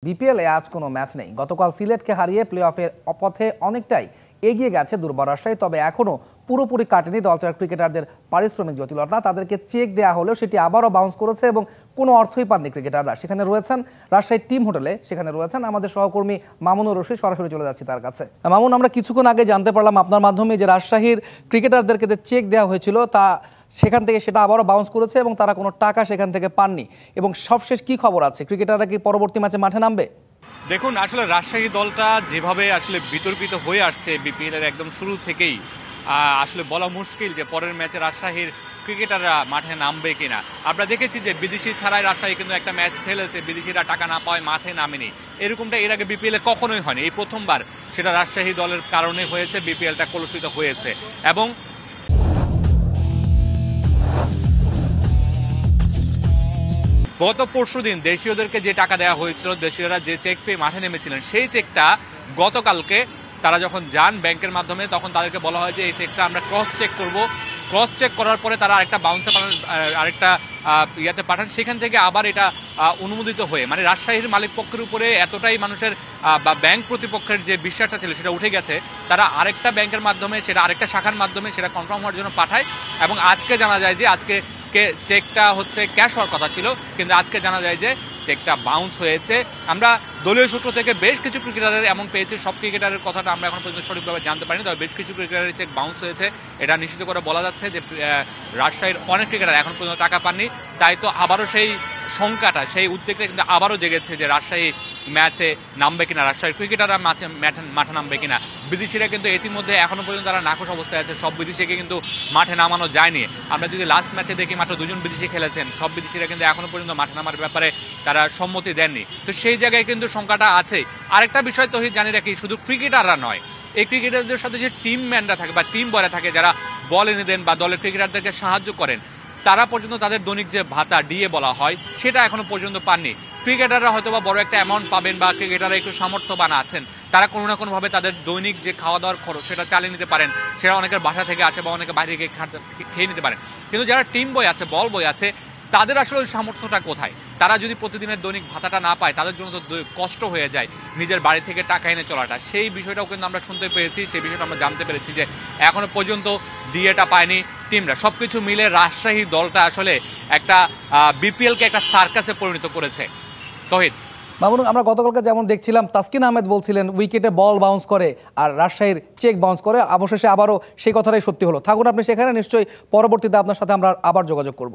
বিপিএলে আজ কোনো ম্যাচ নেই। গতকাল সিলেটকে হারিয়ে প্লে অফের পথে অনেকটাই এগিয়ে গেছে দুর্বার রাজশাহী। তবে এখনও পুরোপুরি কাটেনি দলটার ক্রিকেটারদের পারিশ্রমিক জটিলতা। তাদেরকে চেক দেওয়া হলেও সেটি আবারও বাউন্স করেছে এবং কোনো অর্থই পাননি ক্রিকেটাররা। সেখানে রয়েছেন রাজশাহী টিম হোটেলে, সেখানে রয়েছেন আমাদের সহকর্মী মামুনুর রশিদ। সরাসরি চলে যাচ্ছি তার কাছে। মামুন, আমরা কিছুক্ষণ আগে জানতে পারলাম আপনার মাধ্যমে যে রাজশাহীর ক্রিকেটারদেরকে যে চেক দেওয়া হয়েছিল তা সেখান থেকে সেটা আবারও বাউন্স করেছে এবং তারা কোনো টাকা সেখান থেকে পাননি। এবং সবশেষ কি খবর আছে, ক্রিকেটাররা কি পরবর্তী ম্যাচে মাঠে নামবে? দেখুন, আসলে রাজশাহী দলটা যেভাবে আসলে বিতর্কিত হয়ে আসছে বিপিএল এর একদম শুরু থেকেই, আসলে বলা মুশকিল যে পরের ম্যাচে রাজশাহীর ক্রিকেটাররা মাঠে নামবে কিনা। আমরা দেখেছি যে বিদেশি ছাড়াই রাজশাহী কিন্তু একটা ম্যাচ খেলেছে, বিদেশিরা টাকা না পাওয়ায় মাঠে নামেনি। এরকমটা এর আগে বিপিএল এ কখনোই হয়নি, এই প্রথমবার সেটা রাজশাহী দলের কারণে হয়েছে, বিপিএলটা কলুষিত হয়েছে। এবং গত পরশুদিন দেশীয়দেরকে যে টাকা দেওয়া হয়েছিল, দেশীয়রা যে চেক পেয়ে মাঠে নেমেছিলেন, সেই চেকটা গতকালকে তারা যখন যান ব্যাংকের মাধ্যমে, তখন তাদেরকে বলা হয় যে এই চেকটা আমরা ক্রস চেক করব। ক্রস চেক করার পরে তারা আরেকটা বাউন্সে পাঠান, আরেকটা ইয়াতে পাঠান। সেখান থেকে আবার এটা অনুমোদিত হয়ে, মানে রাজশাহীর মালিক পক্ষের উপরে এতটাই মানুষের বা ব্যাংক প্রতিপক্ষের যে বিশ্বাসটা ছিল সেটা উঠে গেছে, তারা আরেকটা ব্যাংকের মাধ্যমে, সেটা আরেকটা শাখার মাধ্যমে সেটা কনফার্ম হওয়ার জন্য পাঠায়। এবং আজকে জানা যায় যে আজকে চেকটা হচ্ছে ক্যাশ হওয়ার কথা ছিল, কিন্তু আজকে জানা যায় যে চেকটা বাউন্স হয়েছে। আমরা দলীয় সূত্র থেকে বেশ কিছু ক্রিকেটারের এমন পেয়েছি, সব ক্রিকেটারের কথাটা আমরা এখন পর্যন্ত সঠিকভাবে জানতে পারিনি, তবে বেশ কিছু ক্রিকেটারের চেক বাউন্স হয়েছে। এটা নিশ্চিত করে বলা যাচ্ছে যে রাজশাহীর অনেক ক্রিকেটার এখন পর্যন্ত টাকা পাননি। তাই তো আবারও সেই শঙ্কাটা, সেই উদ্বেগটা কিন্তু আবারও জেগেছে যে রাজশাহী ম্যাচে নামবে কিনা, রাজশাহীর ক্রিকেটাররা মাঠে নামবে কিনা। বিদেশিরা কিন্তু ইতিমধ্যে এখনো পর্যন্ত তারা নাখোশ অবস্থায় আছে, সব বিদেশিকে কিন্তু মাঠে নামানো যায়নি। আমরা যদি লাস্ট ম্যাচে দেখি মাত্র 2 জন বিদেশি খেলেছেন, সব বিদেশিরা কিন্তু এখনো পর্যন্ত মাঠে নামার ব্যাপারে তারা সম্মতি দেননি। তো সেই জায়গায় কিন্তু শঙ্কাটা আছে। আরেকটা বিষয় তহিদ জানি রাখি, শুধু ক্রিকেটাররা নয়, এই ক্রিকেটারদের সাথে যে টিম ম্যানরা থাকে বা টিম বয়রা থাকে, যারা বল এনে দেন বা দলের ক্রিকেটারদেরকে সাহায্য করেন, তারা পর্যন্ত তাদের দৈনিক যে ভাতা ডিএ বলা হয় সেটা এখনো পর্যন্ত পাননি। ক্রিকেটাররা হয়তো বা বড় একটা অ্যামাউন্ট পাবেন, বা ক্রিকেটাররা একটু সামর্থ্যবান আছেন, তারা কোনো না কোনোভাবে তাদের দৈনিক যে খাওয়া দাওয়ার খরচ সেটা চালিয়ে নিতে পারেন। সেটা অনেকের বাসা থেকে আসে বা অনেকে বাইরে গিয়ে খেয়ে নিতে পারেন। কিন্তু যারা টিম বয় আছে, বল বয় আছে, তাদের আসলে সামর্থ্যটা কোথায়? তারা যদি প্রতিদিনের দৈনিক ভাতাটা না পায়, তাদের জন্য তো কষ্ট হয়ে যায় নিজের বাড়ি থেকে টাকা এনে চলাটা। সেই বিষয়টাও কিন্তু আমরা শুনতে পেরেছি, সেই বিষয়টা আমরা জানতে পেরেছি যে এখনো পর্যন্ত ডিএটা পায়নি টিমরা। সবকিছু মিলে রাজশাহী দলটা আসলে একটা বিপিএলকে একটা সার্কাসে পরিণত করেছে। তহিদ, মামুন, আমরা গতকালকে যেমন দেখছিলাম তাসকিন আহমেদ বলছিলেন উইকেটে বল বাউন্স করে আর রাজশাহীর চেক বাউন্স করে, অবশেষে আবারও সেই কথাটাই সত্যি হলো। থাকুন আপনি সেখানে, নিশ্চয়ই পরবর্তীতে আপনার সাথে আমরা আবার যোগাযোগ করব।